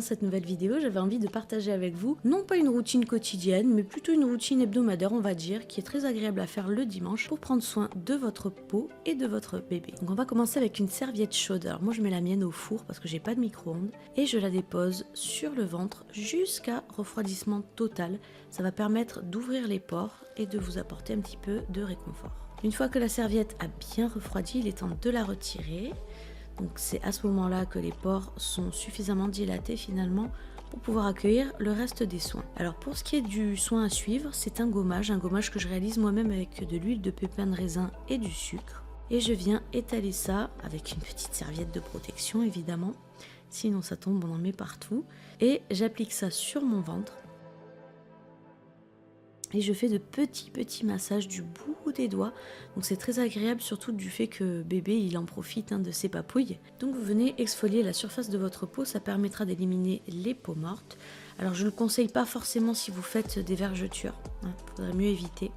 dans cette nouvelle vidéo, j'avais envie de partager avec vous, non pas une routine quotidienne, mais plutôt une routine hebdomadaire, on va dire, qui est très agréable à faire le dimanche pour prendre soin de votre peau et de votre bébé. Donc on va commencer avec une serviette chaude. Alors moi je mets la mienne au four parce que j'ai pas de micro-ondes et je la dépose sur le ventre jusqu'à refroidissement total. Ça va permettre d'ouvrir les pores et de vous apporter un petit peu de réconfort. Une fois que la serviette a bien refroidi, il est temps de la retirer. Donc c'est à ce moment-là que les pores sont suffisamment dilatés finalement pour pouvoir accueillir le reste des soins. Alors pour ce qui est du soin à suivre, c'est un gommage que je réalise moi-même avec de l'huile de pépins de raisin et du sucre. Et je viens étaler ça avec une petite serviette de protection évidemment, sinon ça tombe, on en met partout. Et j'applique ça sur mon ventre. Et je fais de petits massages du bout des doigts. Donc c'est très agréable, surtout du fait que bébé il en profite de ses papouilles. Donc vous venez exfolier la surface de votre peau, ça permettra d'éliminer les peaux mortes. Alors je ne le conseille pas forcément si vous faites des vergetures, faudrait mieux éviter.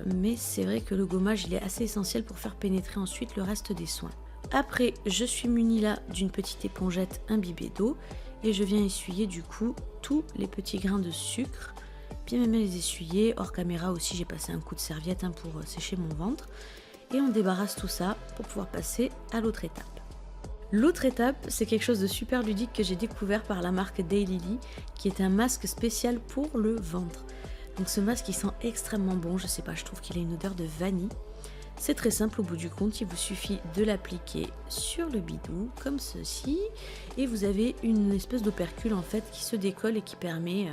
Mais c'est vrai que le gommage il est assez essentiel pour faire pénétrer ensuite le reste des soins. Après je suis munie là d'une petite épongette imbibée d'eau et je viens essuyer du coup tous les petits grains de sucre. Bien les essuyer, hors caméra aussi j'ai passé un coup de serviette pour sécher mon ventre et on débarrasse tout ça pour pouvoir passer à l'autre étape. L'autre étape c'est quelque chose de super ludique que j'ai découvert par la marque Daylily qui est un masque spécial pour le ventre. Donc ce masque il sent extrêmement bon, je sais pas, je trouve qu'il a une odeur de vanille. C'est très simple au bout du compte, il vous suffit de l'appliquer sur le bidou comme ceci et vous avez une espèce d'opercule en fait qui se décolle et qui permet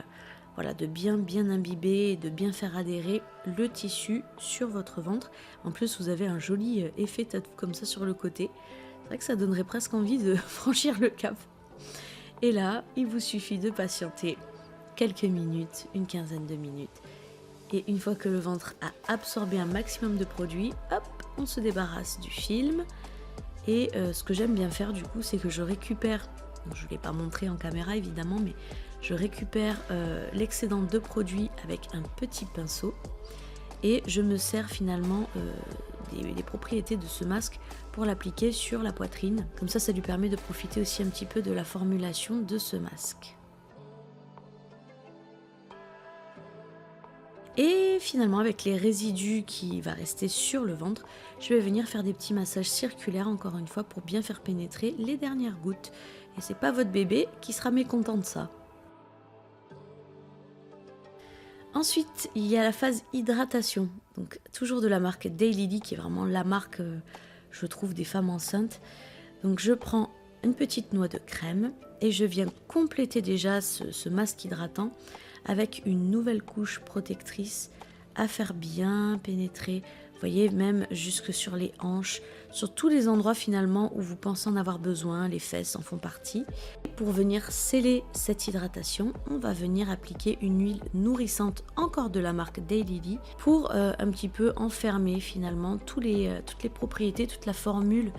de bien imbiber et de bien faire adhérer le tissu sur votre ventre. En plus, vous avez un joli effet tatou comme ça sur le côté. C'est vrai que ça donnerait presque envie de franchir le cap. Et là, il vous suffit de patienter quelques minutes, une quinzaine de minutes. Et une fois que le ventre a absorbé un maximum de produit, hop, on se débarrasse du film. Et ce que j'aime bien faire du coup, c'est que je récupère, je ne l'ai pas montré en caméra évidemment, mais je récupère l'excédent de produit avec un petit pinceau et je me sers finalement des propriétés de ce masque pour l'appliquer sur la poitrine. Comme ça lui permet de profiter aussi un petit peu de la formulation de ce masque. Et finalement avec les résidus qui va rester sur le ventre, je vais venir faire des petits massages circulaires encore une fois pour bien faire pénétrer les dernières gouttes. Et c'est pas votre bébé qui sera mécontent de ça. Ensuite, il y a la phase hydratation, donc toujours de la marque Daylily qui est vraiment la marque, je trouve, des femmes enceintes. Donc je prends une petite noix de crème et je viens compléter déjà ce masque hydratant avec une nouvelle couche protectrice à faire bien pénétrer, vous voyez, même jusque sur les hanches, sur tous les endroits finalement où vous pensez en avoir besoin, les fesses en font partie. Pour venir sceller cette hydratation, on va venir appliquer une huile nourrissante encore de la marque Daylily pour un petit peu enfermer finalement toutes les propriétés, toute la formule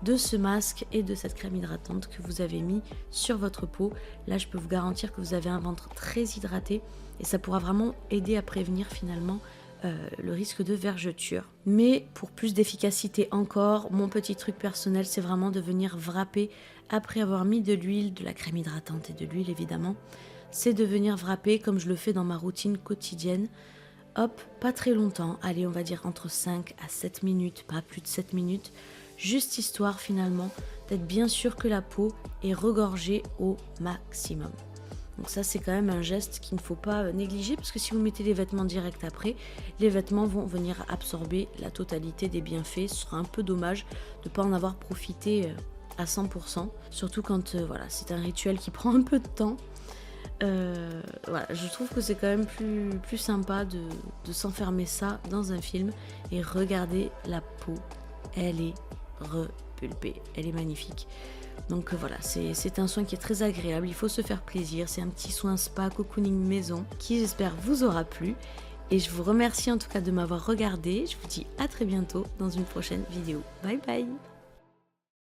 de ce masque et de cette crème hydratante que vous avez mis sur votre peau. Là je peux vous garantir que vous avez un ventre très hydraté et ça pourra vraiment aider à prévenir finalement le risque de vergeture. Mais pour plus d'efficacité encore, mon petit truc personnel c'est vraiment de venir wrapper après avoir mis de l'huile, de la crème hydratante et de l'huile évidemment. C'est de venir wrapper comme je le fais dans ma routine quotidienne. Hop, pas très longtemps, allez on va dire entre 5 à 7 minutes, pas plus de 7 minutes, juste histoire finalement d'être bien sûr que la peau est regorgée au maximum. Donc ça c'est quand même un geste qu'il ne faut pas négliger parce que si vous mettez les vêtements direct après, les vêtements vont venir absorber la totalité des bienfaits. Ce sera un peu dommage de ne pas en avoir profité à 100%, surtout quand c'est un rituel qui prend un peu de temps. Je trouve que c'est quand même plus sympa de s'enfermer ça dans un film et regarder la peau, elle est repulpée, elle est magnifique. Donc c'est un soin qui est très agréable, il faut se faire plaisir, c'est un petit soin spa cocooning maison qui j'espère vous aura plu et je vous remercie en tout cas de m'avoir regardé, je vous dis à très bientôt dans une prochaine vidéo. Bye bye.